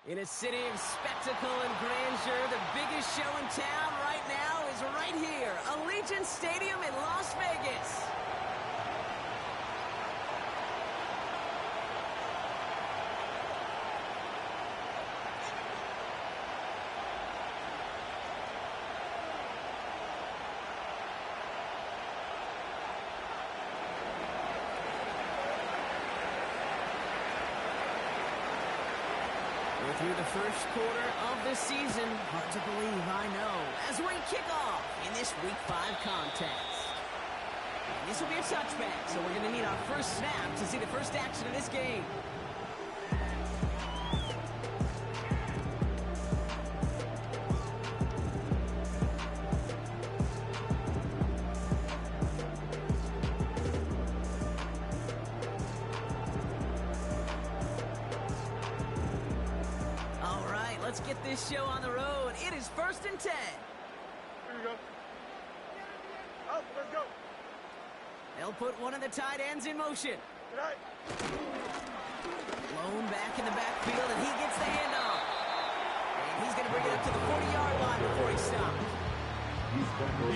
In a city of spectacle and grandeur, the biggest show in town right now is right here, Allegiant Stadium in Las Vegas. We're through the first quarter of the season. Hard to believe, I know. As we kick off in this Week 5 contest. And this will be a touchback, so we're going to need our first snap to see the first action of this game. Let's get this show on the road. It is 1st and 10. Here we go. Up, let's go. They'll put one of the tight ends in motion. Good night. Blown back in the backfield, and he gets the handoff. And he's going to bring it up to the 40-yard line before he stops.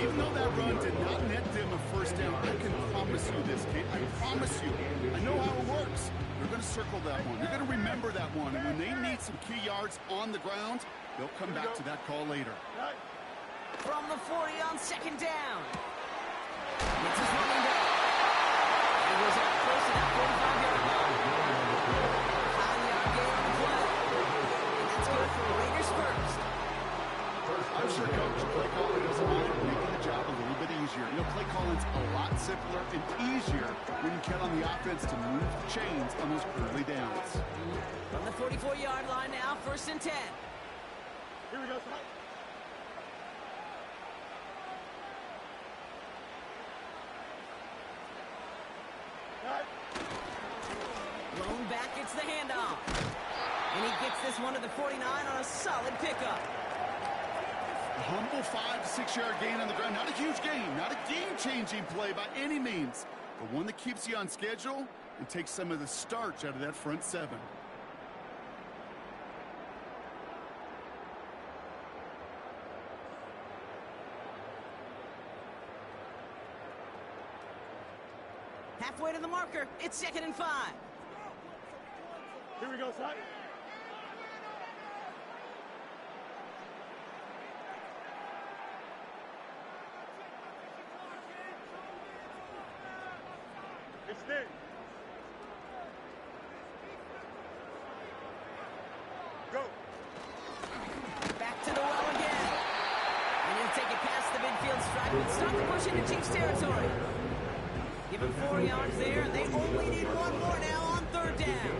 Even though that run did not net them a first down, I can promise you this, Kate. I promise you. I know how it works. They're going to circle that one. They're going to remember that one. And when they need some key yards on the ground, they'll come back to that call later. From the 40 on 2nd down. It's his running back. He goes out close to that 45-yard line. 5-yard gain on the play. And that's good for Raiders first. I'm sure Coach play calling doesn't mind making the job a little bit easier. You know, play calling's a lot simpler and easier when you count on the offense to move the chains on those early downs. From the 44-yard line now, 1st and 10. Here we go, son. Blown back, it's the handoff. And he gets this one to the 49 on a solid pickup. A humble 5 to 6 yard gain on the ground. Not a huge gain, not a game-changing play by any means, but one that keeps you on schedule and takes some of the starch out of that front 7. Halfway to the marker, it's 2nd and 5. Here we go, son. Extend. Go. Back to the well again. And he'll take it past the midfield stripe and start to push into Chiefs territory. Give him 4 yards there, and they only need one more now on 3rd down.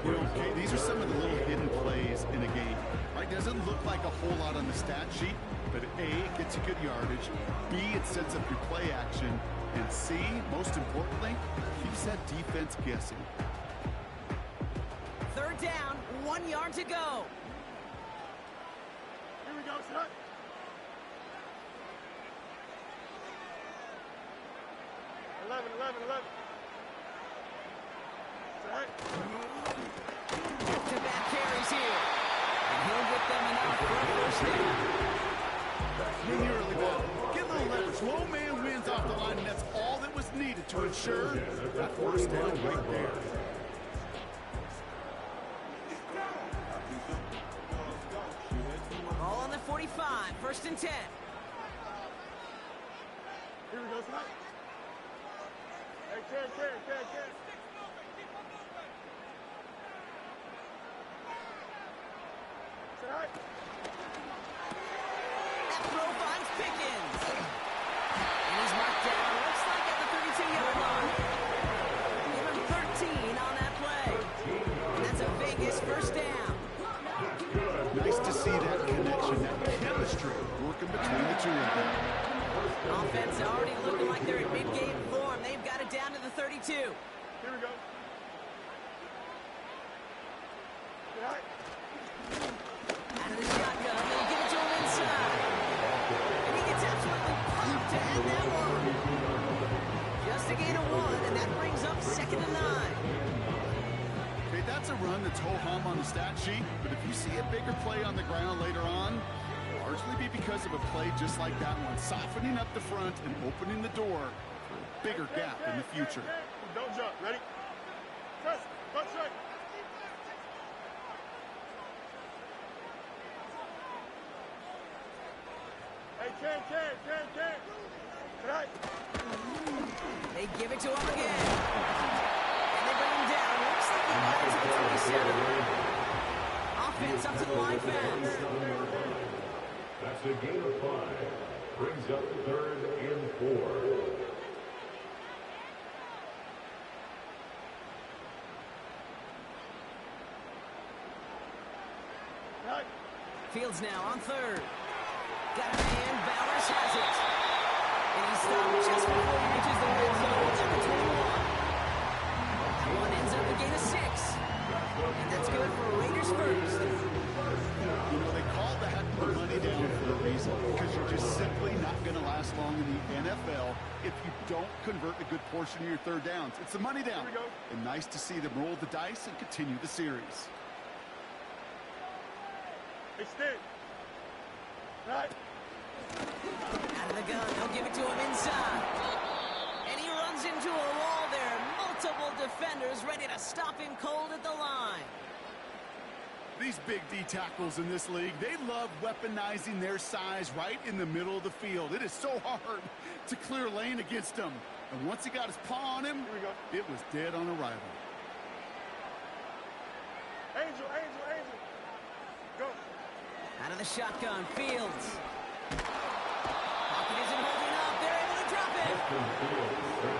You know, okay, these are some of the little hidden plays in a game. Right? Doesn't look like a whole lot on the stat sheet, but A, it gets you good yardage. B, it sets up your play action. And C, most importantly, keeps that defense guessing. 3rd down, 1 yard to go. Here we go, son. Eleven. Back-to-back carries here. And he'll get them enough for a 1st down. In the early ball, get a little leverage. Low man wins off the line, and that's all that was needed to ensure that 1st down right there. Ball on the 45, 1st and 10. Here we go, son. Hey, Ken. Tonight. That throw finds Pickens. And he's marked down, looks like at the 32-yard line. Give him 13 on that play. And that's a Vegas 1st down. Nice to see that connection, that chemistry working between the two of them. Offense already looking like they're in mid-game form. They've got it down to the 32. Here we go. Tonight. Out of the shotgun, they'll give it to him inside. And he gets absolutely pumped to end that one. Just a gain of 1, and that brings up 2nd and 9. Okay, that's a run that's ho-hum on the stat sheet, bigger play on the ground later on, largely be because of a play just like that one, softening up the front and opening the door for a bigger gap in the future. Don't jump. Ready? Press. Touch right. Hey, Ken. Tonight. They give it to him again. And they bring him down. Looks like he got into the 27. Offense up to the line fast. That's a gain of 5. Brings up 3rd and 4. Right. Fields now on 3rd. Got a man. Bowers has it. And he's stopped just before he reaches the red zone at the 21. That one ends up a gain of 6. And that's good for Raiders first. You know, they call that the money down for a reason, because you're just simply not going to last long in the NFL if you don't convert a good portion of your third downs. It's the money down. And nice to see them roll the dice and continue the series. Hey, Stick. Right. Out of the gun. They'll give it to him inside. And he runs into a wall there. Multiple defenders ready to stop him cold at the line. These big D tackles in this league, they love weaponizing their size right in the middle of the field. It is so hard to clear lane against them. And once he got his paw on him, it was dead on arrival. Angel. Go. Out of the shotgun, Fields. Pocket isn't holding up. They're able to drop it.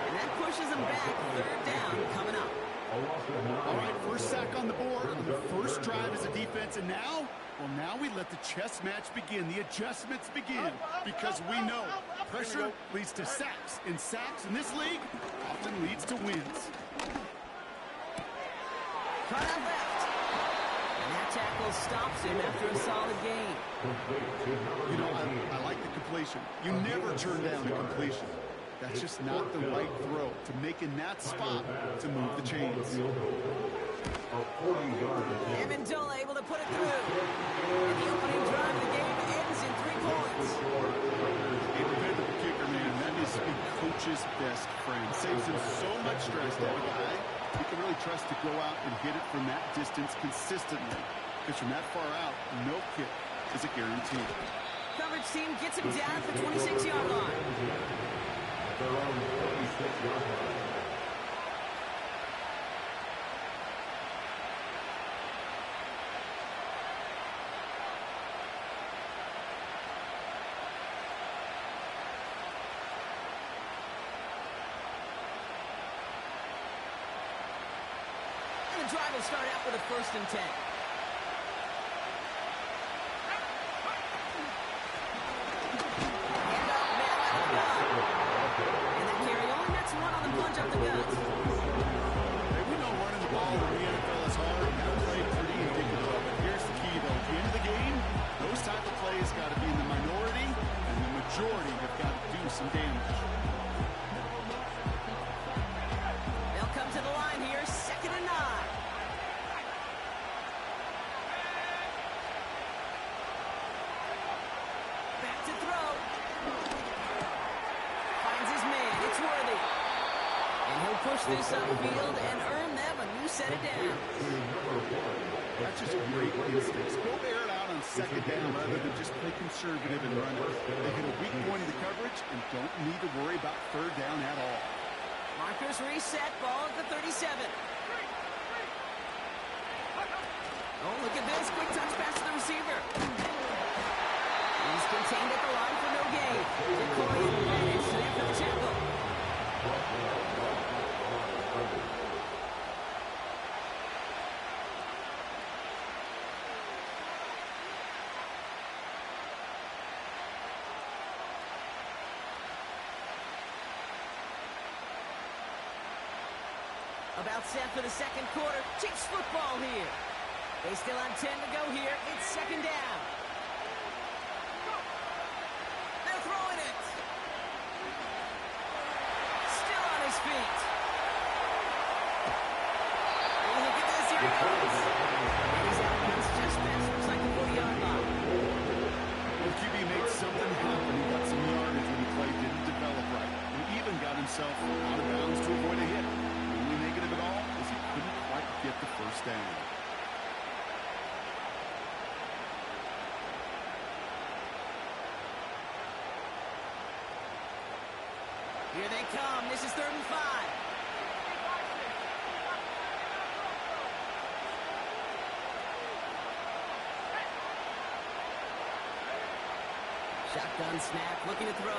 And that pushes them back. 3rd down coming up. All right, first sack on the board on the first drive as a defense. And now, well, now we let the chess match begin. The adjustments begin, because we know pressure leads to sacks. And sacks in this league often leads to wins. Cut out left. And that tackle stops him after a solid gain. You know, I like the completion. You never turn down a completion. That's just not the right throw to make in that spot to move the chains. Amendola able to put it through. And the opening drive of the game ends in 3 points. A dependable kicker, man. That is a coach's best friend. Saves him so much stress to have a guy you can really trust to go out and hit it from that distance consistently. Because from that far out, no kick is a guarantee. Coverage team gets him down at the 26-yard line. They're on the 26-yard line. And the drive will start out with a 1st and 10. Punch up the guts. Hey, we know running the ball in the NFL is hard, and that play pretty indicative of it. Here's the key, though. At the end of the game, those type of plays got to be in the minority, and the majority have got to do some damage. They'll come to the line here, 2nd and 9. Back to throw. Finds his man. It's Worthy. And he'll push this upfield and earn them a new set of downs. That's just great instincts. Go air it out on 2nd down rather than just play conservative and run it. They hit a weak point in the coverage and don't need to worry about 3rd down at all. Markers reset, ball at the 37. Oh, look at this. Quick touch pass to the receiver. He's contained at the line for no gain. Decoy managed there for the tackle. About set for the 2nd quarter. Chiefs football here. They still have 10 to go here. It's 2nd down. They're throwing it. Still on his feet. Oh, look at this. Here he goes. He's out. It's just pass. Looks like Here they come. This is 3rd and 5. Shotgun snap, looking to throw.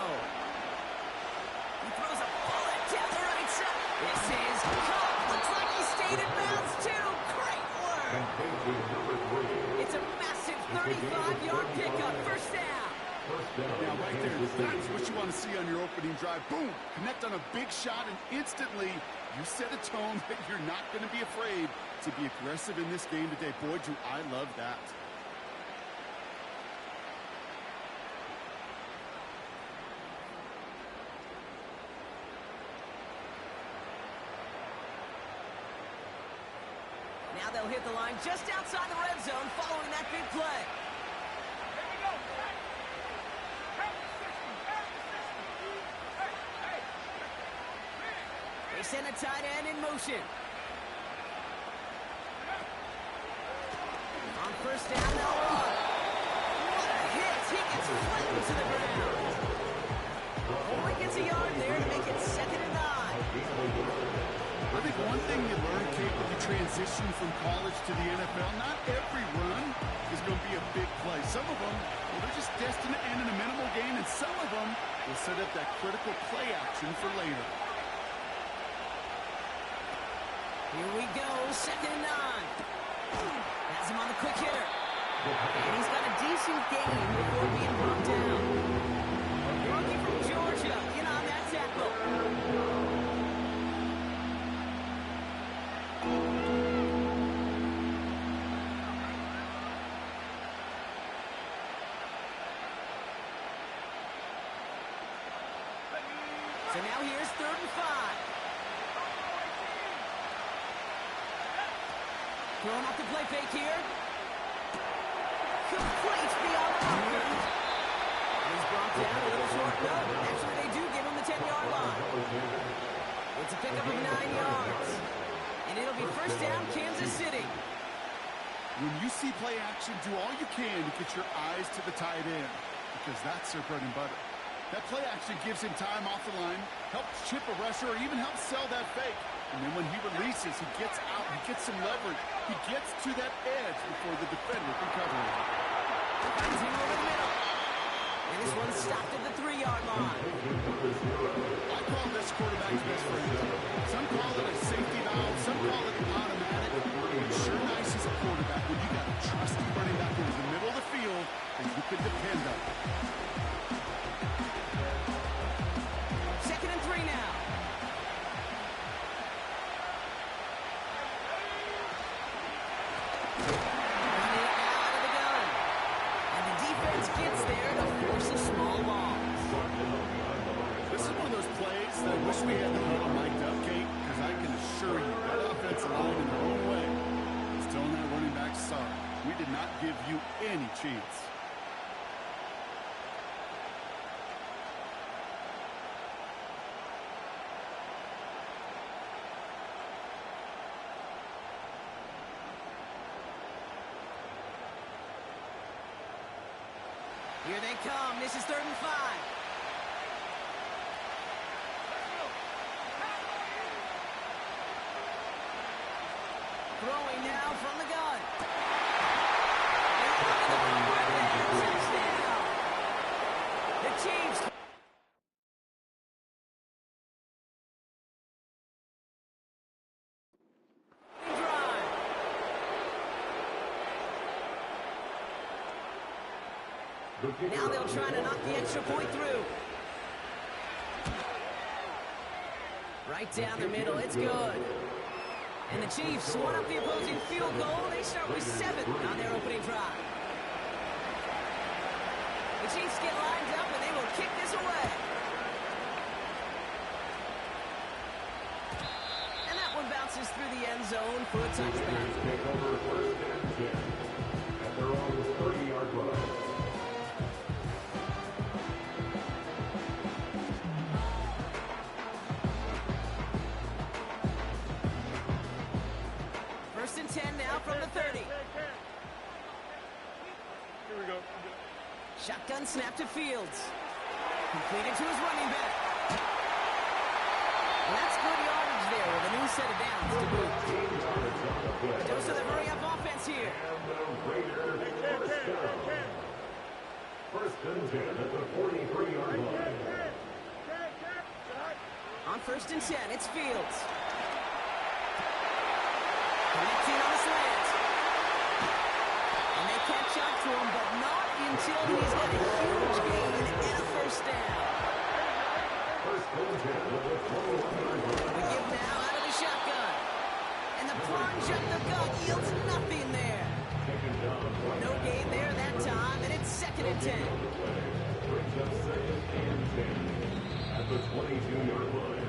He throws a bullet down the right side. This is caught. Looks like he stayed in bounds too. Great work. It's a massive 35-yard pickup. First down. Now, right there, that's what you want to see on your opening drive. Boom! Connect on a big shot, and instantly you set a tone that you're not going to be afraid to be aggressive in this game today. Boy, do I love that. Now they'll hit the line just outside the red zone following that big play. They send a tight end in motion. On first down, they'll run. What a hit! He gets flattened to the ground. Only gets a yard there to make it 2nd and 9. I think one thing you learn, Kate, when you transition from college to the NFL, not every run is going to be a big play. Some of them, well, they're just destined to end in a minimal gain, and some of them will set up that critical play action for later. Here we go, 2nd and 9. Has him on the quick hitter. And he's got a decent gain before being brought down. Rookie from Georgia, in on that tackle. So now here's 3rd and 5. Throwing off the play fake here. Complete beyond the marker. He's brought down a little short. No, actually they do give him the 10-yard line. It's a pickup of 9 yards. And it'll be first down, Kansas City. When you see play action, do all you can to get your eyes to the tight end, because that's their bread and butter. That play action gives him time off the line, helps chip a rusher, or even helps sell that fake. And then when he releases, he gets out, he gets some leverage. He gets to that edge before the defender can cover him. Finds him over the middle. And this one's stopped at the 3-yard line. I call this quarterback's best friend. Some call it a safety valve, some call it an automatic. It's sure nice as a quarterback when you got a trusty running back in the middle of the field that you can depend on. 2nd and 3 now. Running it now out of the gun. And the defense gets there to force a small loss. This is one of those plays that I wish we had the huddle mic'd up, Kate, because I can assure you that offensive line in their own way is telling that running back, sorry, we did not give you any chance. Here they come. This is 3rd and 5. Throwing now from the gun. Touchdown. The Chiefs. Now they'll try to knock the extra point through. Right down the middle, it's good. And the Chiefs one up the opposing field goal. They start with 7 on their opening drive. The Chiefs get lined up and they will kick this away. And that one bounces through the end zone for a touchback. Take over 1st and 10 at their own 30-yard line. First and 10 now from the 30. Here we go. Shotgun snap to Fields. Completed to his running back. And that's good yardage there with a new set of downs to boot. Dose of the hurry-up offense here. First and 10 at the 43-yard line. On first and 10, it's Fields. Connecting on the slant. And they catch up to him, but not until he's got a huge gain and a first down. First and 10 at the 21-yard line. We give now out of the shotgun. And the plunge up the gut yields nothing there. No gain there that time, and it's second and 10. Brings up second and 10 at the 22-yard line.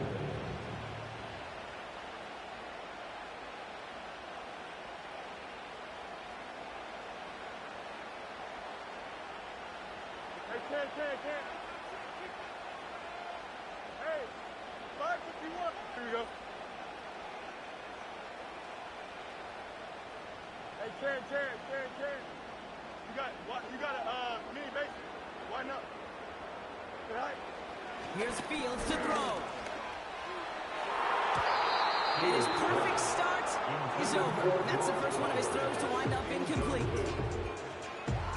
Hey, 551. Here we go. Hey, Ken. You got a mini base. Why not? Good height. Here's Fields to throw. And his perfect start is over. That's the first one of his throws to wind up incomplete.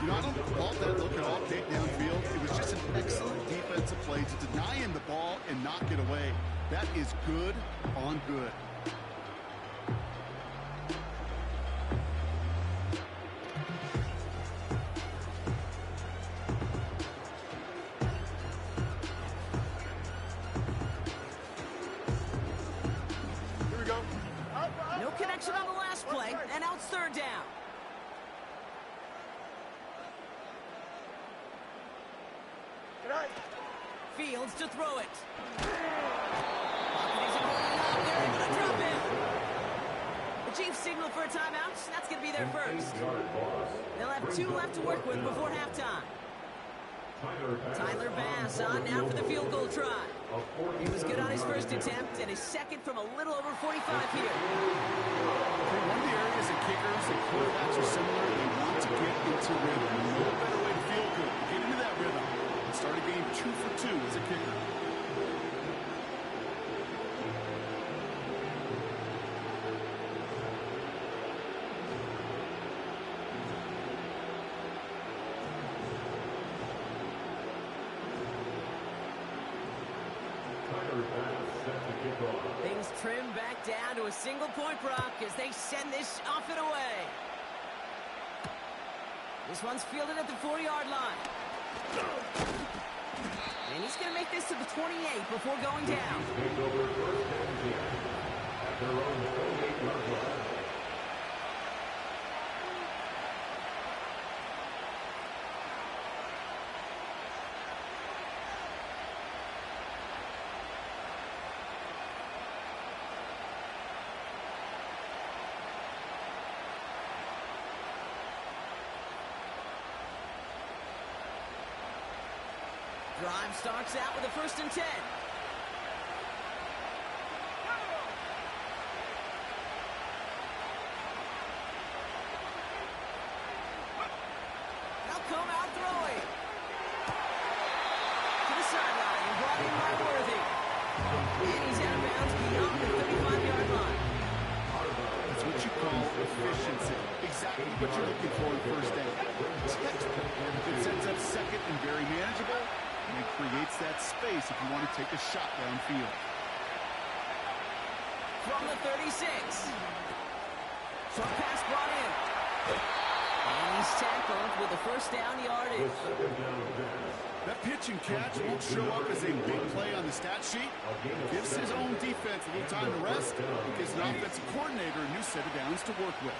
You know, I don't fault that look at all, Kate, downfield. It was just an excellent defensive play to deny him the ball and knock it away. That is good on good. Here we go. No connection on the last play, and now it's third down. Good height. Fields to throw it. Pocket isn't holding up. They're able to drop him. The Chiefs signal for a timeout. That's going to be their first. They'll have 2 left to work with before halftime. Tyler Bass on now for the field goal try. He was good on his first attempt and his second from a little over 45 here. One of the areas that kickers and quarterbacks are similar, they want to get into rhythm. No better way to feel good. Get into that rhythm. And start a game 2 for 2 as a kicker. Things trim back down to a single-point rock as they send this off and away. This one's fielded at the 4-yard line. And he's going to make this to the 28 before going down. Takes over first and 10 at their own 28-yard line. Drive starts out with a first and 10. They'll come out throwing. To the sideline and brought in by Worthy. And he's out of bounds beyond the 35-yard line. That's what you call efficiency. Exactly what you're looking for in first down. Textbook. It sets up second and very manageable. And it creates that space if you want to take a shot downfield. From the 36. Short pass brought in. And he's tackled with a first down yardage. That pitch and catch won't show up as a big play on the stat sheet. Gives his own defense a little time to rest. It gives an offensive coordinator a new set of downs to work with.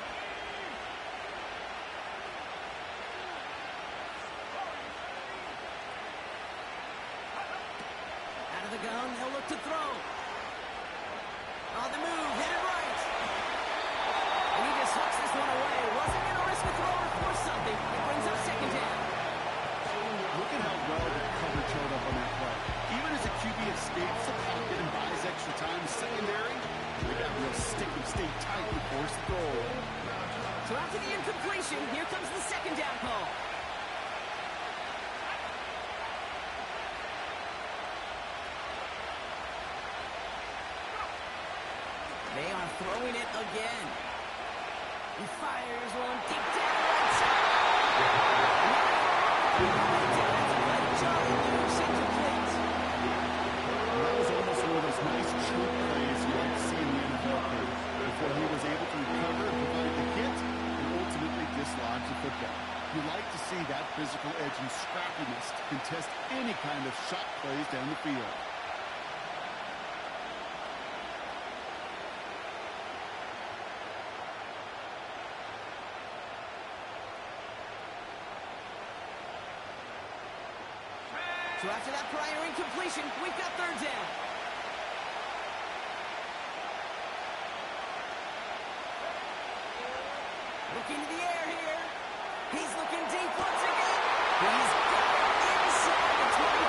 The gun, they'll look to throw. On the move, hit it right. And he just hooks this one away. Wasn't going to risk a throw or force something. It brings up second down. Look at how well the coverage held up on that play. Even as a QB escapes the pocket and buys extra time secondary, they got real stick and stay tight and force the goal. So after the incompletion, here comes the second down call. That was almost one of those nice choke plays you like to see in the NFL game, before he was able to recover and provide the hit and ultimately dislodge the football. You like to see that physical edge and scrappiness to contest any kind of shot plays down the field. So after that prior incompletion, we've got third down. Looking to the air here. He's looking deep once again. He's got it inside the 25.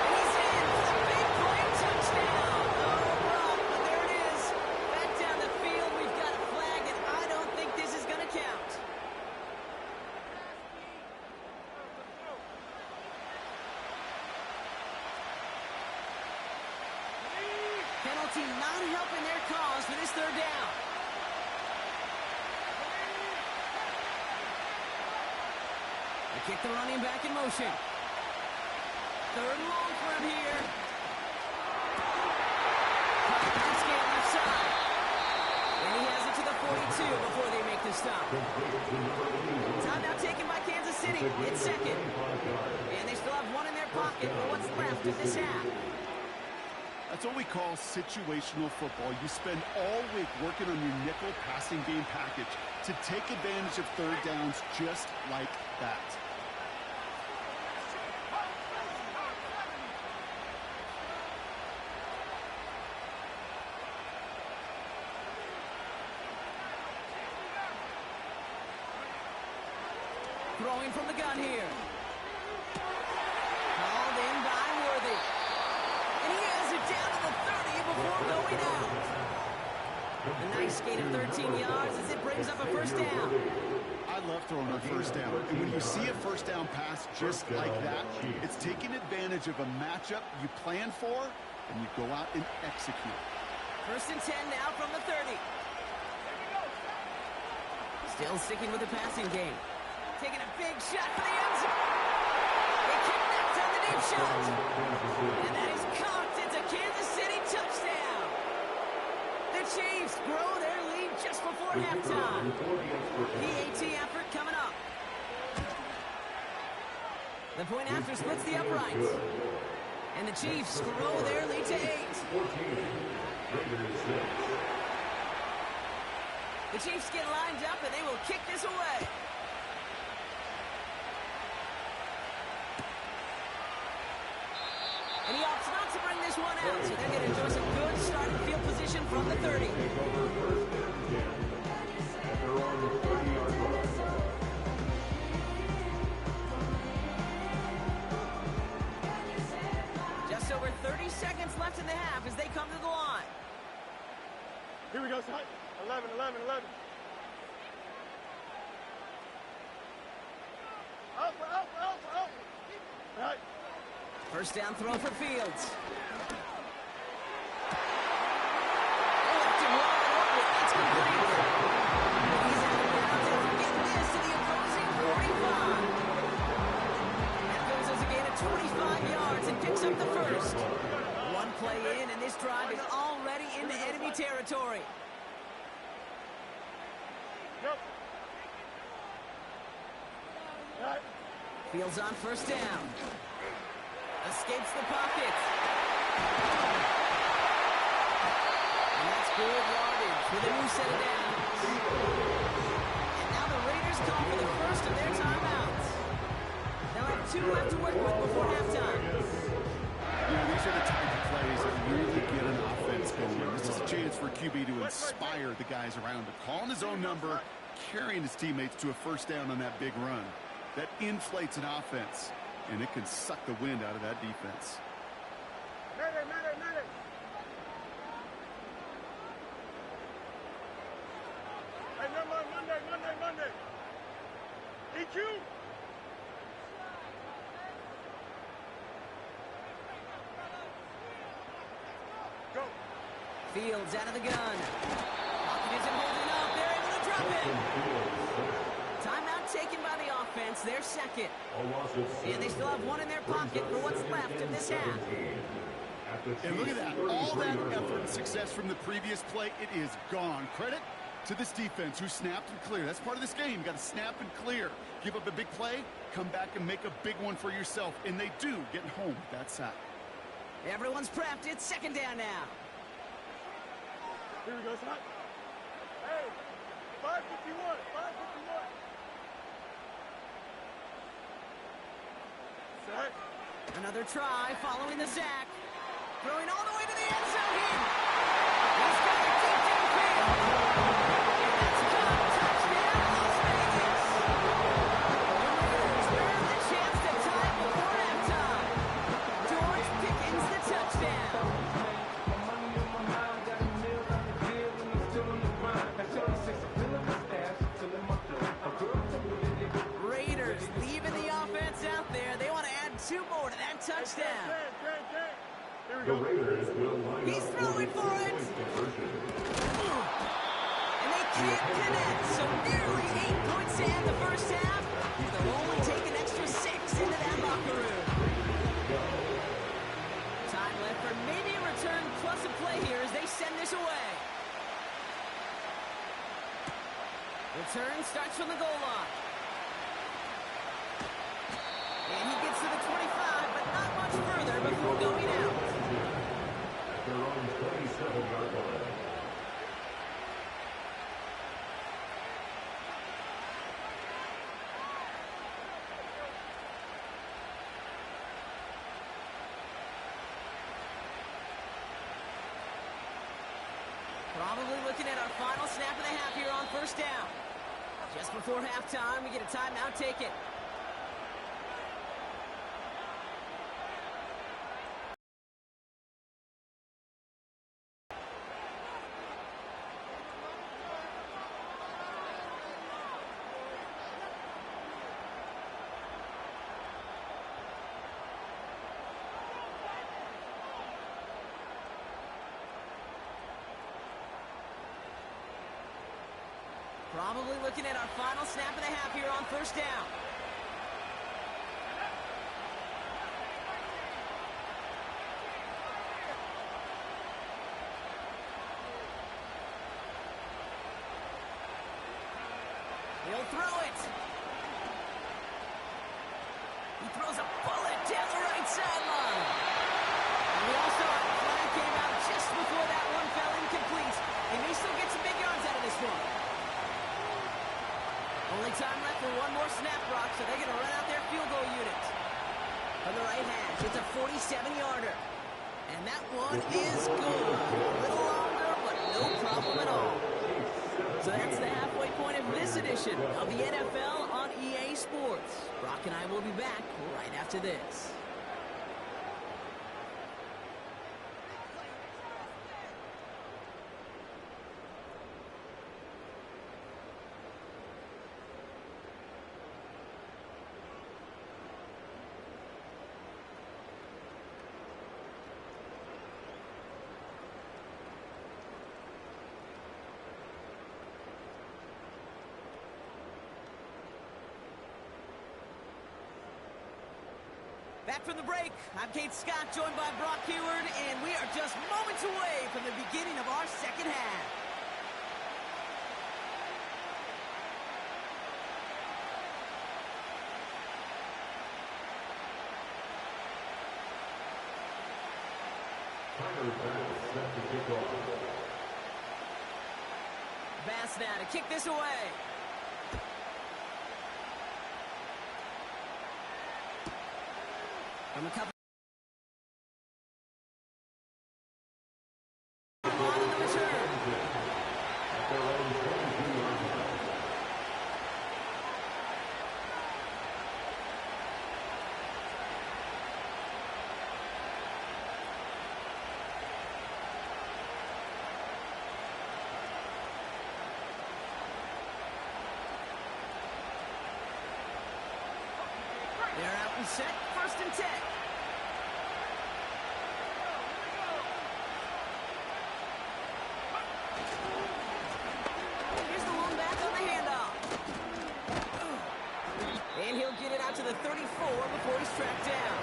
He's in for the big play touchdown. Oh, Brock, but there it is. Back down the field, we've got a flag, and I don't think this is going to count. Penalty not helping their cause for this third down. They kick the running back in motion. Third and long for him here. Landscape left side. And he has it to the 42 before they make the stop. Timeout taken by Kansas City. It's second. And they still have one in their pocket for what's left of this half. That's what we call situational football. You spend all week working on your nickel passing game package to take advantage of third downs just like that. Throwing from the gun here. Called in by Worthy. And he has it down to the 30 before going out. A nice gain of 13 yards as it brings up a first down. I love throwing on first down. And when you see a first down pass just like that, it's taking advantage of a matchup you plan for, and you go out and execute. First and 10 now from the 30. Still sticking with the passing game. Taking a big shot for the end zone. They connect on the deep shot. And that is caught. It's a Kansas City touchdown. The Chiefs grow their lead just before halftime. PAT effort coming up. The point after splits the uprights. And the Chiefs grow their lead to 8. The Chiefs get lined up and they will kick this away. And he opts not to bring this one out, so they're going to enjoy some good starting field position from the 30. Just over 30 seconds left in the half as they come to the line. Here we go, son. 11, 11, 11. Out. All right. First down throw for Fields. It's complete. He's out of bounds after getting this to the opposing 45. That goes as a gain of 25 yards and picks up the first. One play in, and this drive is already into enemy territory. Yep. All right. Fields on first down. Escapes the pocket. And that's good yardage with a new set of downs. And now the Raiders call for the first of their timeouts. They'll have 2 left to work with before halftime. These are the type of plays that really get an offense going. This is a chance for QB to inspire the guys around him. Calling his own number, carrying his teammates to a first down on that big run. That inflates an offense, and it can suck the wind out of that defense. Medic. Hey, Monday. EQ. Go. Fields out of the gun. Pocket isn't holding up. They're able to drop it. Timeout taken by the offense, their second. A loss of 7. And they still have one in their pocket for what's left of this half. And look at that. All that effort and success from the previous play, it is gone. Credit to this defense who snapped and cleared. That's part of this game. You got to snap and clear. Give up a big play, come back and make a big one for yourself. And they do, getting home with that sack. Everyone's prepped. It's second down now. Here we go, son. Hey, 551, 551. Sack. Another try following the sack. Throwing all the way to the end zone. He's got it deep downfield. And that's caught. Touchdown, Las Vegas. The Raiders earn the chance to tie before halftime. George Pickens the touchdown. Raiders leaving the offense out there. They want to add 2 more to that touchdown. Here we The go. Raiders will line He's up throwing for it. point conversion. And they can't connect, so nearly 8 points to end the first half. They'll only take an extra 6 into that locker room. Time left for maybe a return plus a play here as they send this away. Return starts from the goal line. And he gets to the 25, but not much further before going out. At their own 27-yard line. Probably looking at our final snap of the half here on first down. Just before halftime, we get a timeout taken. Probably looking at our final snap of the half here on first down. He'll throw it. He throws a bullet down the right sideline. And we also have a flag came out just before that one fell incomplete. They may still get some big yards out of this one. Only time left for one more snap, Brock, so they're going to run out their field goal unit. From the right hash, it's a 47-yarder. And that one is good. A little longer, but no problem at all. So that's the halfway point of this edition of the NFL on EA Sports. Brock and I will be back right after this. Back from the break, I'm Kate Scott, joined by Brock Huard, and we are just moments away from the beginning of our second half. Tyler Bass set to kick off. Bass now to kick this away. From a couple. On the return. At their own 22-yard line. They're out and set, 1st and 10. Here's the one back on the handoff. to the 34 before he's tracked down.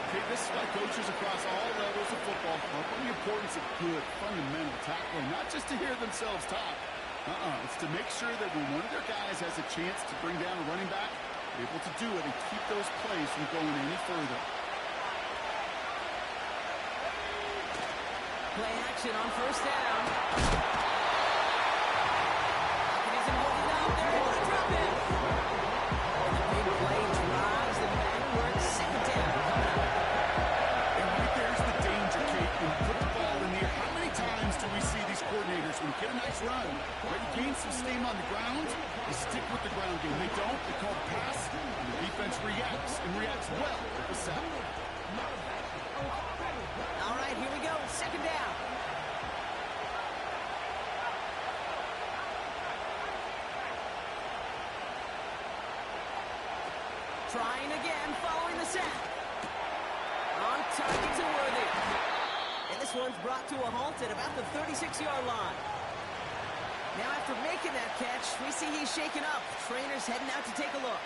Okay, this is why coaches across all levels of football harp on the importance of good, fundamental tackling, not just to hear themselves talk. It's to make sure that when one of their guys has a chance to bring down a running back, they're able to do it and keep those plays from going any further. Play action on first down. Hopkins isn't holding up. They're able to drop him. The big play drives them backward. Second down coming up. And right there's the danger, Kate. When you put the ball in the air, how many times do we see these coordinators, when you get a nice run, right, you gain some steam on the ground, you stick with the ground game. They don't, they call the pass, and the defense reacts, and reacts well with the sack. All right, here we go. Second down. Trying again, following the sack. On target to Worthy. And this one's brought to a halt at about the 36-yard line. Now after making that catch, we see he's shaken up. Trainer's heading out to take a look.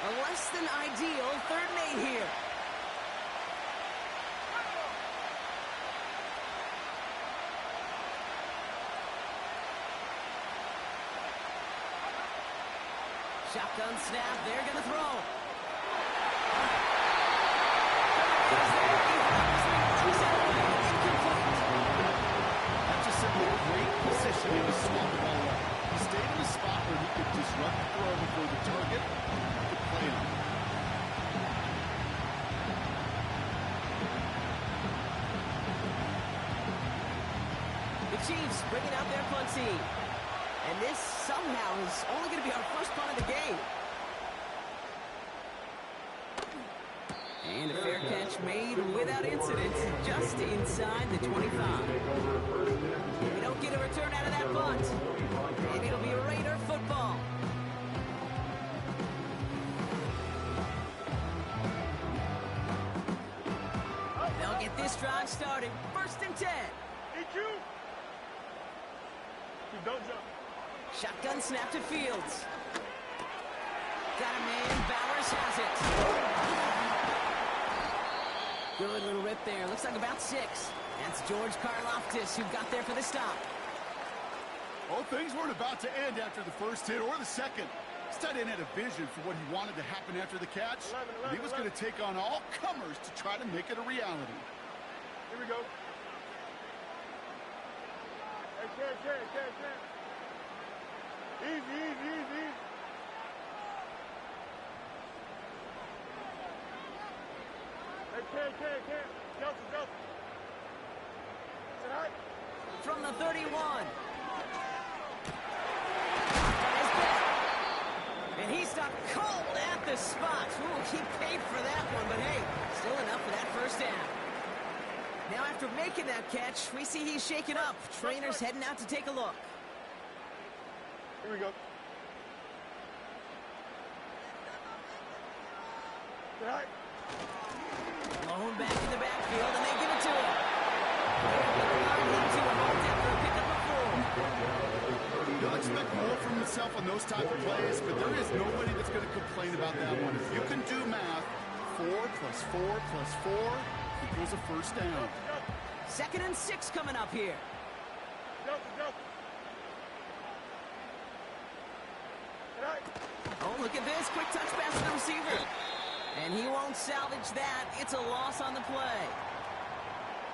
A less than ideal 3rd and 8 here. Shotgun snap, they're going to throw. That's just simply a great positioning to swap the ball up. He stayed in a spot where he could disrupt the throw before the target could play on it. The Chiefs bringing out their punt team. And this somehow is only going to be our first punt of the game. And a fair catch made without incident, just inside the 25. We don't get a return out of that punt. And it'll be a Raider football. They'll get this drive started. 1st and 10. EQ! Don't jump. Shotgun snap to Fields. Got a man. Bowers has it. Good little rip there. Looks like about 6. That's George Karlaftis who got there for the stop. Oh, things weren't about to end after the first hit or the second. This tight end had a vision for what he wanted to happen after the catch. And he was going to take on all comers to try to make it a reality. Here we go. Hey, Ken. Easy. Hey, Ken. Delta. Tonight. From the 31. And he stopped cold at the spot. Ooh, he paid for that one, but hey, still enough for that first down. Now after making that catch, we see he's shaken up. Trainer's heading out to take a look. Here we go. Tonight. Blown back in the backfield, and they give it to him. To a halt after a pickup of 4. He'll expect more from himself on those type of plays, but there is nobody that's going to complain about that one. If you can do math, 4 plus 4 plus 4 equals a first down. 2nd and 6 coming up here. Delta. Tonight. Oh, look at this. Quick touch pass to the receiver. And he won't salvage that. It's a loss on the play.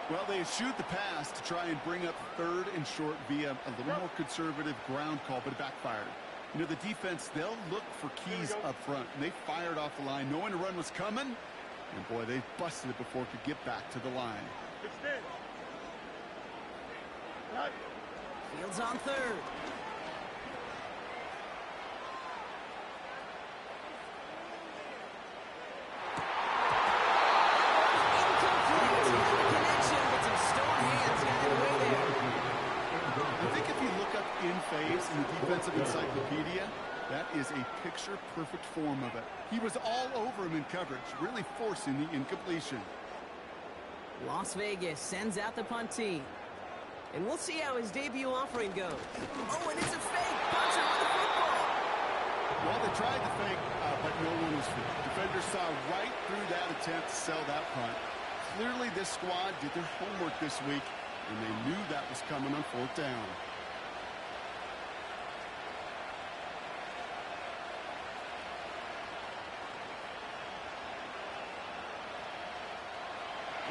Well, they eschewed the pass to try and bring up 3rd and short via a little more conservative ground call, but it backfired. You know, the defense, they'll look for keys up front, and they fired off the line knowing the run was coming, and boy, they busted it before it could get back to the line. Extend. Tonight. Fields on 3rd. in phase in the defensive encyclopedia, that is a picture-perfect form of it. He was all over him in coverage, really forcing the incompletion. Las Vegas sends out the punt team. And we'll see how his debut offering goes. Oh, and it's a fake. Puncher with the football. Well, they tried the fake, but no one was free. Defenders saw right through that attempt to sell that punt. Clearly, this squad did their homework this week, and they knew that was coming on 4th down.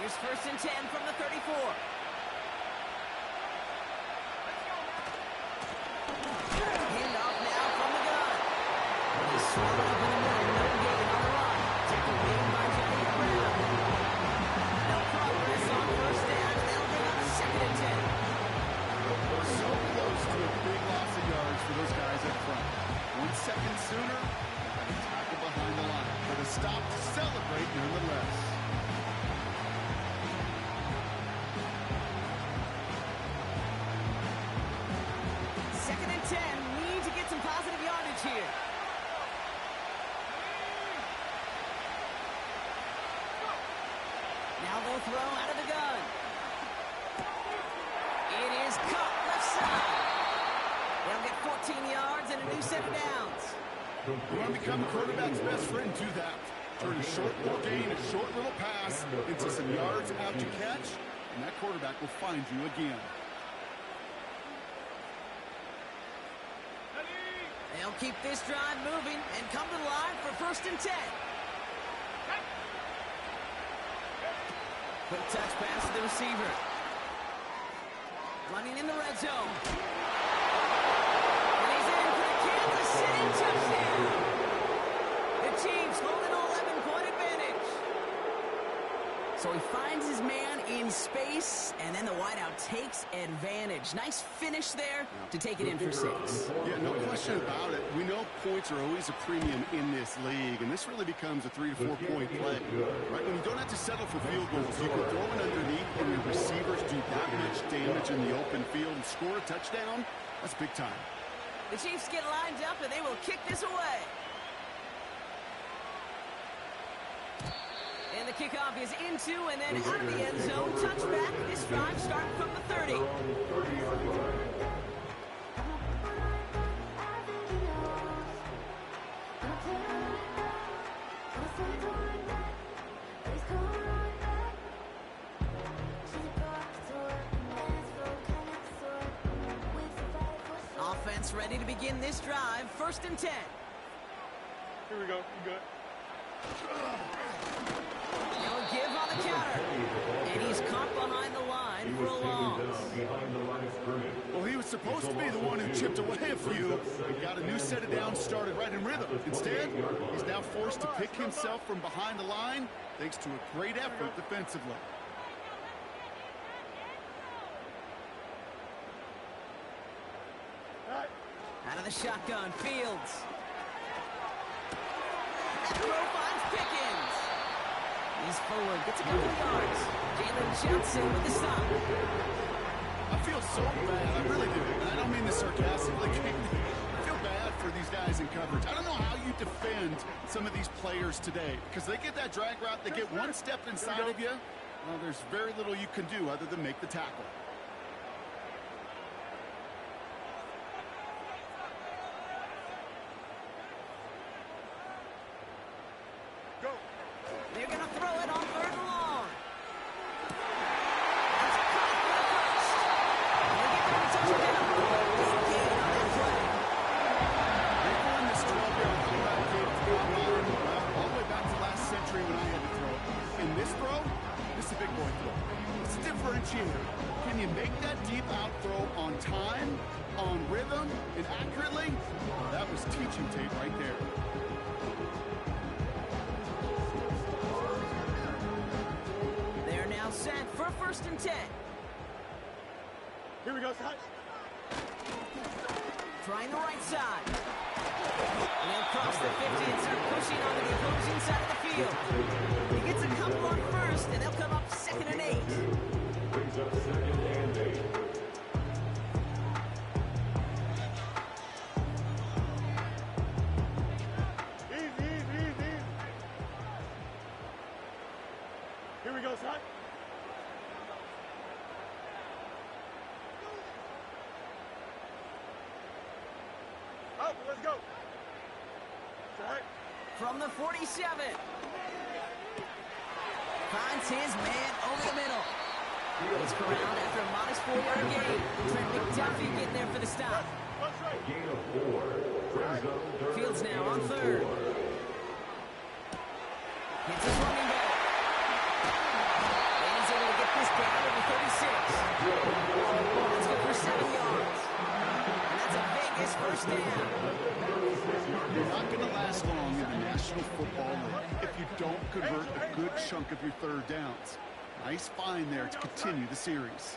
Here's 1st and 10 from the 34. Hand off now from the gun. He's swung up in the middle. No gain on the run. Taken away by Jimmy Brown. No progress on 1st down. They'll bring up 2nd and 10. So close to a big loss of yards for those guys up front. 1 second sooner, got a tackle behind the line. But a stop to celebrate nonetheless. Here. Now they'll throw out of the gun. It is caught left side. They'll get 14 yards and a new set of downs. You want to become a quarterback's best friend, do that. Turn a short little gain, a short little pass into some yards after catch, and that quarterback will find you again. They'll keep this drive moving and come to the line for 1st and 10. Quick touch pass to the receiver. Running in the red zone. And he's in for the Kansas City touchdown. The Chiefs hold an 11-point advantage. So he finds his man in space, and then the wideout takes advantage. Nice finish there to take it in for 6. Yeah, no question about it. We know points are always a premium in this league, and this really becomes a 3 to 4 point play. Right? When you don't have to settle for field goals, you can throw it underneath, and your receivers do that much damage in the open field and score a touchdown. That's big time. The Chiefs get lined up, and they will kick this away. And the kickoff is into and then out of the end zone. Touchback. This drive starting from the 30. Offense ready to begin this drive. 1st and 10. Here we go. You good? They'll give on the counter. And he's caught behind the line for a loss. Well, he was supposed to be the one who chipped away a few and got a new set of downs started right in rhythm. Instead, he's now forced to pick himself from behind the line thanks to a great effort defensively. Out of the shotgun, Fields. That throw finds Pickens. He's forward, gets a couple of yards. Jalen Johnson with the stop. I feel so bad, I really do. And I don't mean this sarcastically. I feel bad for these guys in coverage. I don't know how you defend some of these players today, because they get that drag route, they get one step inside of you. Well, there's very little you can do other than make the tackle. They're going to throw it on 3rd and long. That's caught for the first. They'll get there to touchdown. Big gain on that play. They won this 12-yard comeback game all the way back to last century when I had to throw. In this throw, this is a big boy throw. It's a differentiator. Can you make that deep out throw on time, on rhythm, and accurately? That was teaching tape right there. Set for 1st and 10. Here we go, side. Trying the right side. And they'll cross the 50 and start pushing onto the opposing side of the field. He gets a couple on 1st, and they'll come up 2nd and 8. Brings up 2nd and 8. let's go. It's all right. From the 47. Finds his man over the middle. He's corralled after a modest 4-yard gain. Trent McDuffie getting there for the stop. Gain of 4. Brings up third. Fields now on and 3rd. 4. Hits his running back. And he's able to get this down over 36. Let's go for 7 yards. And that's a Vegas first down. You're not going to last long in the National Football League if you don't convert a good chunk of your third downs. Nice find there to continue the series.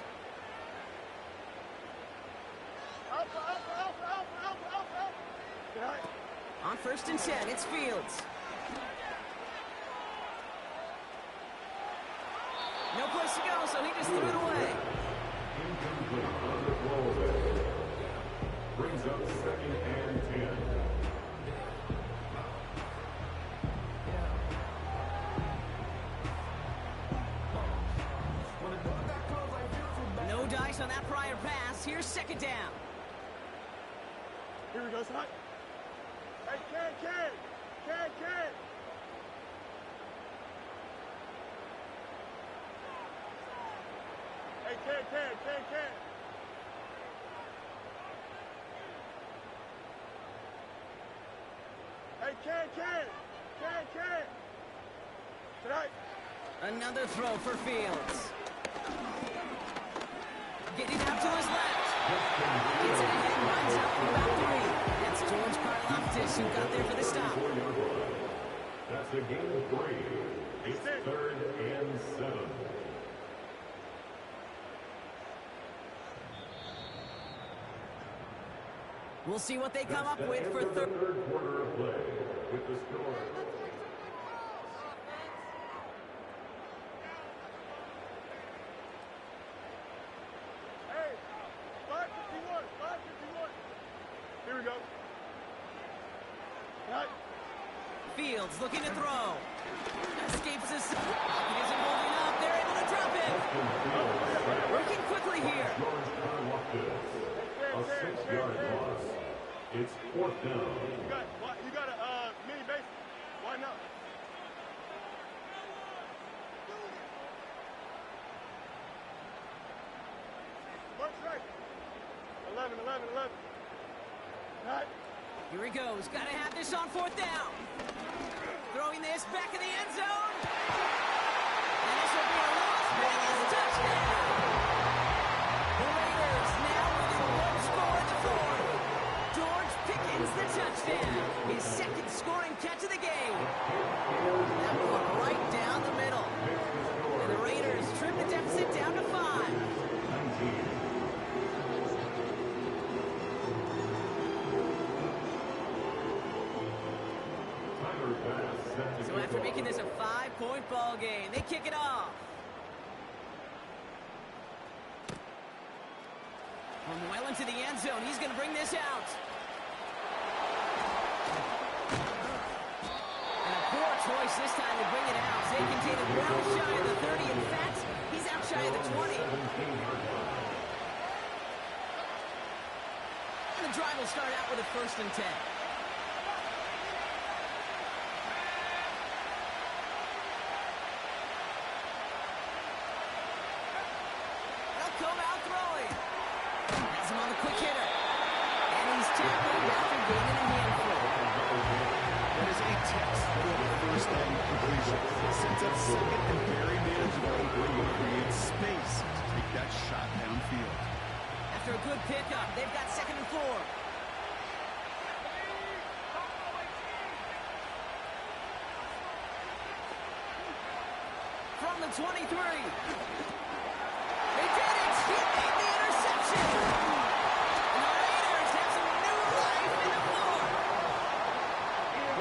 On 1st and 10, it's Fields. No place to go, so he just threw it away. Incomplete on the throwaway. Brings up 2nd and 10. No dice on that prior pass. Here's 2nd down. Here we go, son. Hey, Ken. Hey, Ken. Hey, Ken. Tonight. Another throw for Fields. Getting out to his left. Gets it ahead, lines up for about 3. That's George Karlaftis who got there for the stop. That's a gain of 3. It's 3rd and 7. We'll see what they come up with for the third. third quarter of play with the score. Hey, 5:51. Here we go. Right. Fields looking to throw. Escapes this. He isn't holding up. They're able to drop it. Working quickly here. George Karlaftis, a 6-yard loss. It's 4th down. You got a mini base. Why not? March right. 11. Right. Here he goes. Got to have this on 4th down. Throwing this back in the end zone. And this will be a Las Vegas touchdown. The Raiders now within 1 score in the 4th. George Pickens the touchdown. His 2nd scoring catch of the game. That one right down the middle. And the Raiders trim the deficit down to 5. 19. So after making this a 5-point ball game, they kick it off. From well into the end zone, he's going to bring this out. And a poor choice this time to bring it out. They contain it well shy of the 30. In fact, he's out shy of the 20. And the drive will start out with a 1st and 10. Come out throwing. Has him on the quick hitter. And he's tackled after gaining a handful. That is a textbook first down completion. Sets up 2nd and very manageable. Creates space to take that shot downfield. After a good pickup, they've got 2nd and 4. From the 23. They did it! He made the interception! And the Raiders have some new life in the floor.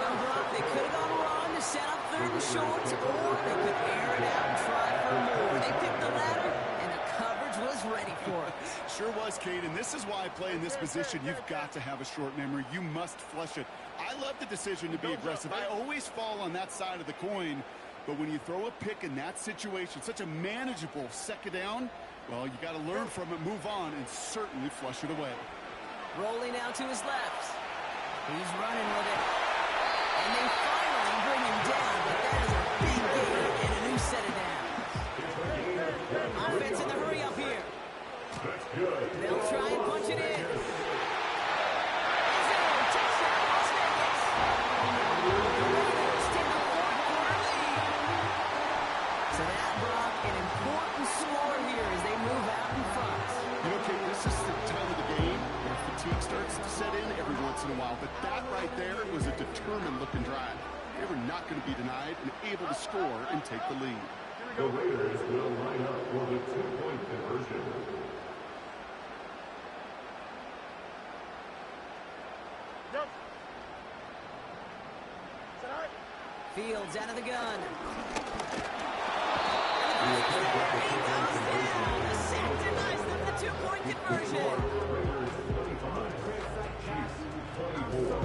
Well, Brock, they could have gone wrong to set up 3rd and short, or they could air it out and try for more. They picked the latter, and the coverage was ready for it. Sure was, Kate, and this is why I play in this position. You've got to have a short memory. You must flush it. I love the decision to be aggressive. I always fall on that side of the coin, but when you throw a pick in that situation, such a manageable 2nd down, well, you got to learn from it, move on, and certainly flush it away. Rolling out to his left. He's running with it. And they finally bring him down, but that is a big gain and a new set of downs. Offense in the hurry up here. That's good. They'll try and punch it in. Touchdown, Las Vegas. The Raiders take a fourth-quarter lead. So that brought an important score here as they move out in front. You know, Kate, this is the time of the game where fatigue starts to set in every once in a while. But that right there was a determined-looking drive. They were not going to be denied and able to score and take the lead. The Raiders will line up for the two-point conversion. Yep. Tonight. Fields out of the gun. The sack denies them the two-point conversion. Raiders 25, Chiefs 24.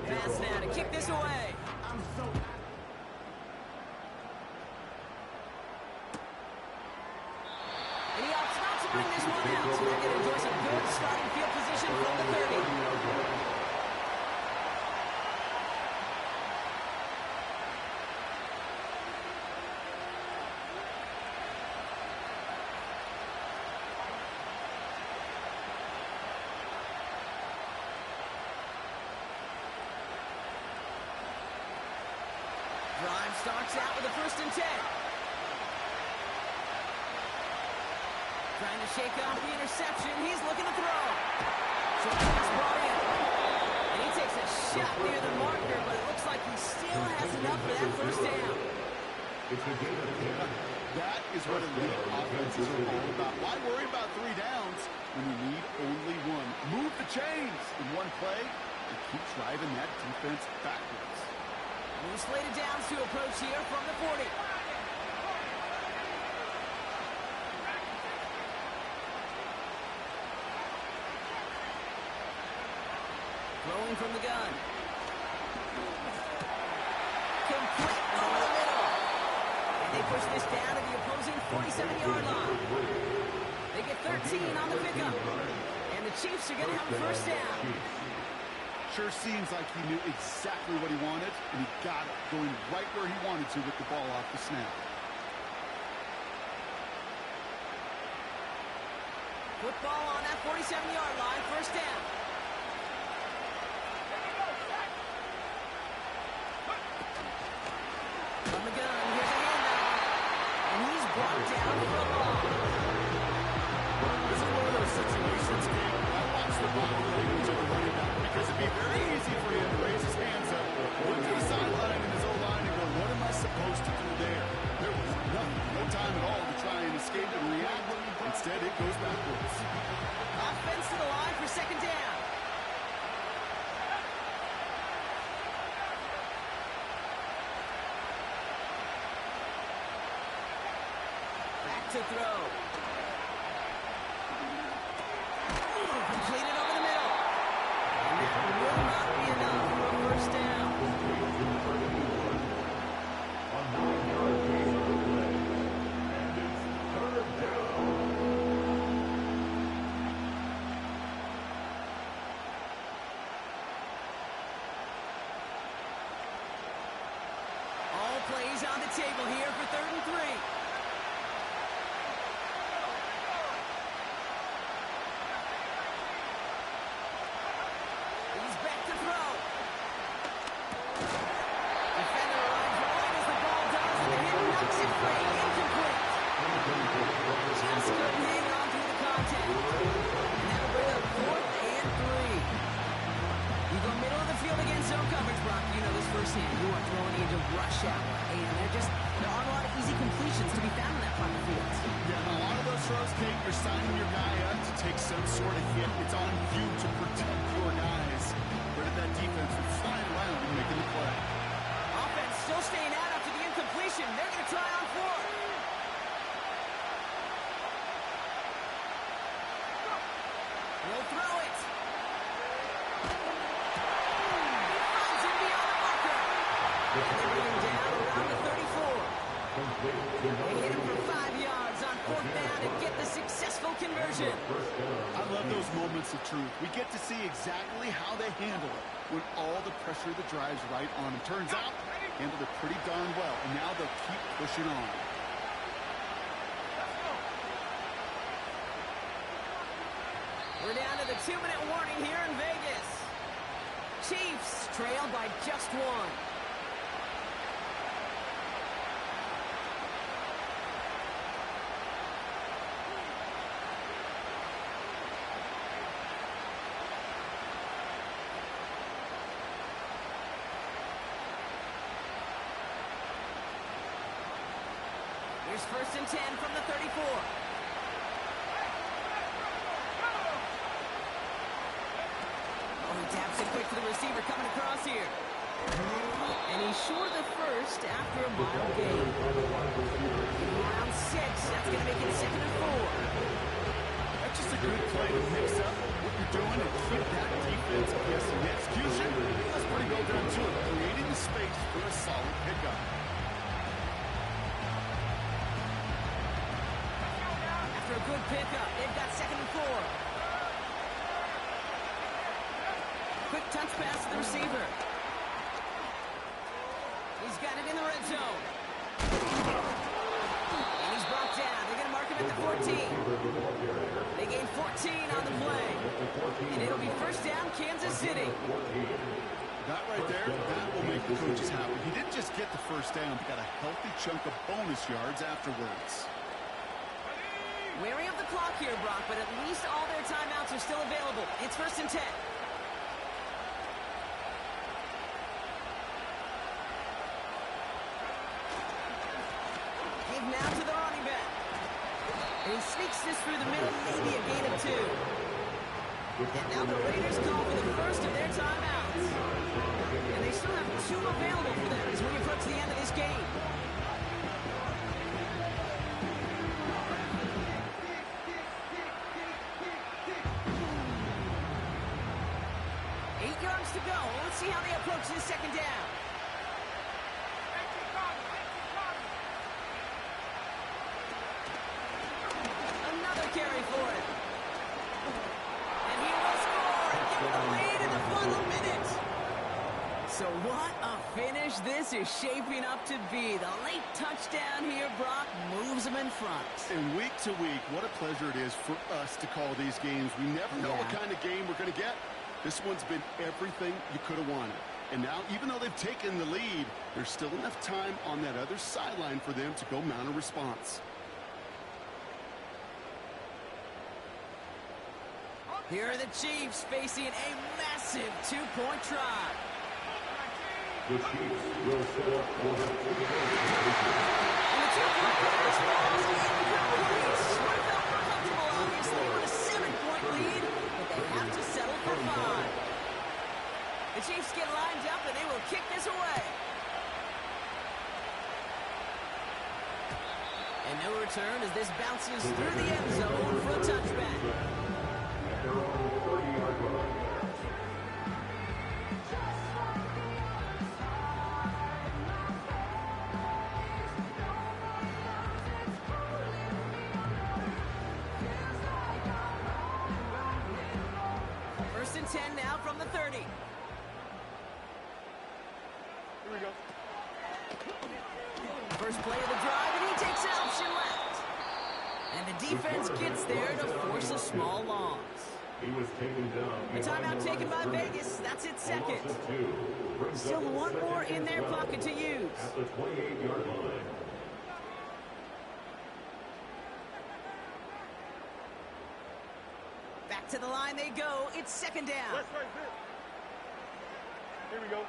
Pass now to kick this away. And he opts not to bring this one out, so they're going to enjoy some good starting field position from the 30. Drive starts out with a 1st and 10. Trying to shake off the interception. He's looking to throw. Short pass brought in. And he takes a shot near the marker, but it looks like he still has enough for that 1st down. It's a game of 10. That is what elite offenses are all about. Why worry about 3 downs when you need only one? Move the chains in one play and keep driving that defense backwards. New slated downs to approach here from the 40. Throwing from the gun. Complete over the middle. And they push this down to the opposing 47-yard line. They get 13 on the pickup. And the Chiefs are going to have a 1st down. Sure seems like he knew exactly what he wanted, and he got it, going right where he wanted to with the ball off the snap. Football on that 47-yard line, 1st down. From the gun, here's a handoff. And he's brought down for a ball. This is one of those situations, King. I watched the body language of the running back because it'd be very easy for him to raise his hands up, look to the sideline in his O-line and go, what am I supposed to do there? There was nothing, no time at all to try and escape and react. Instead, it goes backwards. Offense to the line for 2nd down. Back to throw. Completed over the middle. And that will not be enough for a 1st down. A 9-yard gain on the play. And it's 3rd down. All plays on the table here for 3rd and 3. He's back to throw. Defender arrives right as the ball does, and the hit knocks it free. Incomplete. Just couldn't hang on through the contact. And that'll bring up 4th and 3. You go middle of the field against zone coverage, Brock. You know this firsthand. You are throwing into rush hour. And there aren't a lot of easy completions to be found in that part of the field. Yeah, a lot of those throws, Kate, you're signing your guy up to take some sort of hit. It's on you to protect your guys. Where did that defense was flying around and making the play? Offense still staying out after the incompletion. They're going to try on 4th. He'll throw it. Finds him beyond the marker. And they bring him down around the 34. They hit him for 5 yards on 4th down and get the successful conversion. 1st down. moments of truth. We get to see exactly how they handle it when all the pressure that drives right on them. Turns out, handled it pretty darn well, and now they'll keep pushing on. We're down to the 2-minute warning here in Vegas. Chiefs trail by just one. Here's 1st and 10 from the 34. Oh, he taps it quick to the receiver coming across here. And he's short of the first after a mile gain. Around 6, that's going to make it 2nd and 4. That's just a good play to mix up what you're doing and keep that defense guessing. The execution, that's pretty well done too. Creating the space for a solid pickup. After a good pickup, they've got 2nd and 4. Quick touch pass to the receiver. He's got it in the red zone. And he's brought down. They're going to mark him at the 14. They gain 14 on the play. And it'll be 1st down, Kansas City. That right there, that will make the coaches happy. He didn't just get the 1st down, but got a healthy chunk of bonus yards afterwards. Wary of the clock here, Brock, but at least all their timeouts are still available. It's 1st and 10. Give now to the running back. And he sneaks this through the middle, maybe a gain of 2. And now the Raiders call for the 1st of their timeouts. And they still have 2 available for them as we approach the end of this game. 8 yards to go. Let's see how they approach this 2nd down. Another carry for it. And he will score and give them the lead in the final minute. So what a finish this is shaping up to be. The late touchdown here, Brock, moves them in front. And week to week, what a pleasure it is for us to call these games. We never know what kind of game we're going to get. This one's been everything you could have wanted. And now, even though they've taken the lead, there's still enough time on that other sideline for them to go mount a response. Here are the Chiefs facing a massive 2-point try. The Chiefs will set up for the And the 2-point conversion falls incomplete. Would have felt more comfortable, obviously, with a 7-point lead, but they have to settle for 5. The Chiefs get lined up, and they will kick this away. And no return as this bounces through the end zone for a touchback. their own 30-yard line. First and 10 now from the 30. Here we go. First play of the drive, and he takes an option left. And the defense gets there to force a small loss. He was taken down. A timeout taken by Vegas. That's its second. Still one more in their pocket to use. At the 28-yard line. Back to the line they go. It's second down. West right there. Here we go.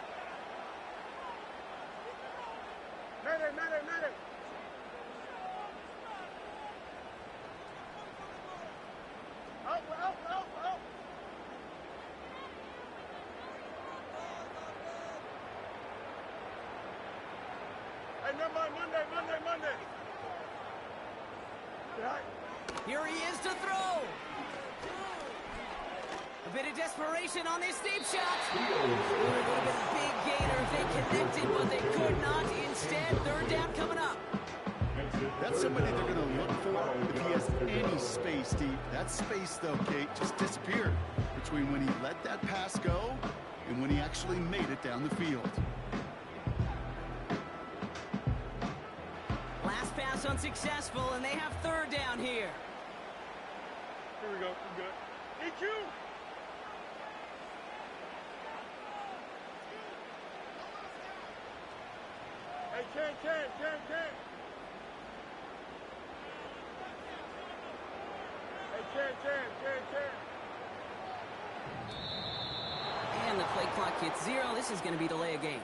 Mayday, mayday, mayday. Out, out, out, out. Hey, never mind, Monday. Yeah. Here he is to throw. A bit of desperation on this deep shot. Would have been a big gainer if they connected, but they could not. Instead, third down coming up. That's somebody they're going to look for if he has any space Steve. That space, though, Kate, just disappeared between when he let that pass go and when he actually made it down the field. Last pass unsuccessful, and they have third down here. Here we go. We're good. EQ! Hey, Ken. Hey, Ken. And the play clock hits 0. This is going to be delay a game.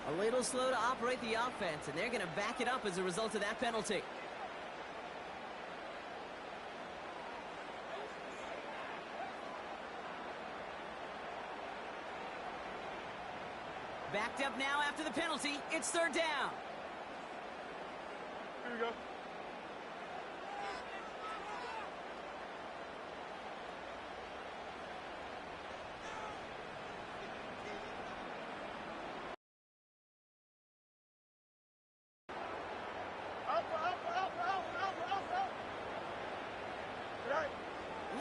A little slow to operate the offense, and they're going to back it up as a result of that penalty. Backed up now after the penalty. It's third down. Here we go. Out. Right.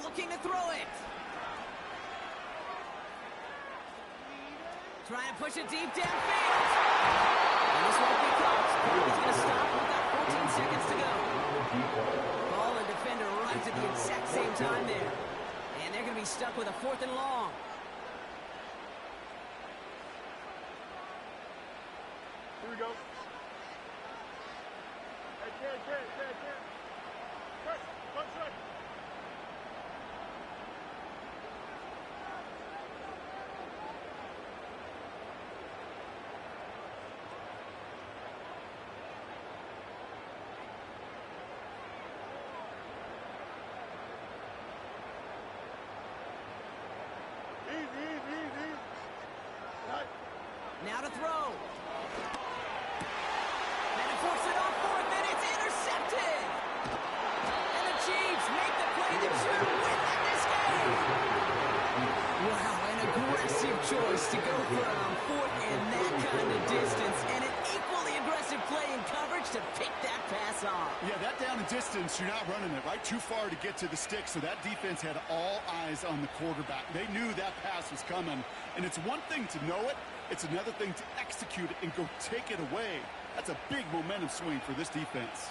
Looking to throw it. Trying to push it deep downfield. And this won't be caught. He's going to stop with about 14 seconds to go. Ball and defender right at the exact same time there. And they're going to be stuck with a 4th and long. Here we go. Hey, Ken. Punch right. Easy. Right. Now to throw. And it forces it off 4th, and it's intercepted. And the Chiefs make the play that should win them this game. Wow, an aggressive choice to go for it on 4th and that kind of distance. And an equally aggressive play in coverage to pick that pass off. Yeah, that down and distance, you're not running it, right? Too far to get to the stick, so that defense had all eyes on the quarterback. They knew that pass was coming, and it's one thing to know it, it's another thing to execute it and go take it away. That's a big momentum swing for this defense.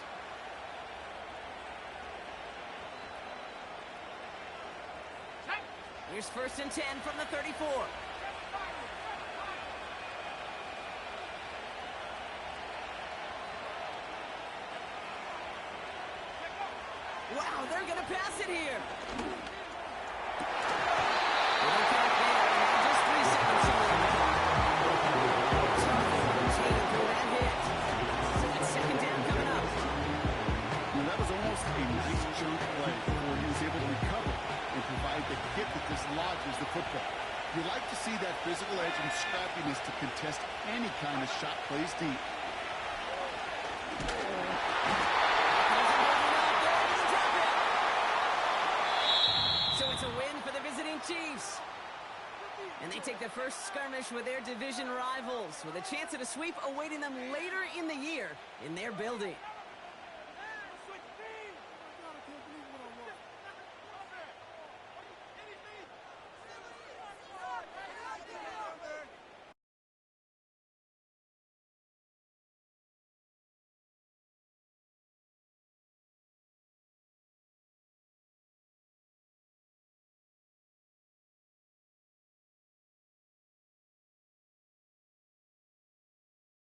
Here's 1st and 10 from the 34. Wow, they're going to pass it here. Just 3 seconds on the clock. Tough routine through that hit. So that's 2nd down coming up. Well, that was almost a nice chunk play before he was able to recover and provide the hit that dislodges the football. You like to see that physical edge and scrappiness to contest any kind of shot plays deep. So it's a win for the visiting Chiefs. And they take the first skirmish with their division rivals with a chance at a sweep awaiting them later in the year in their building.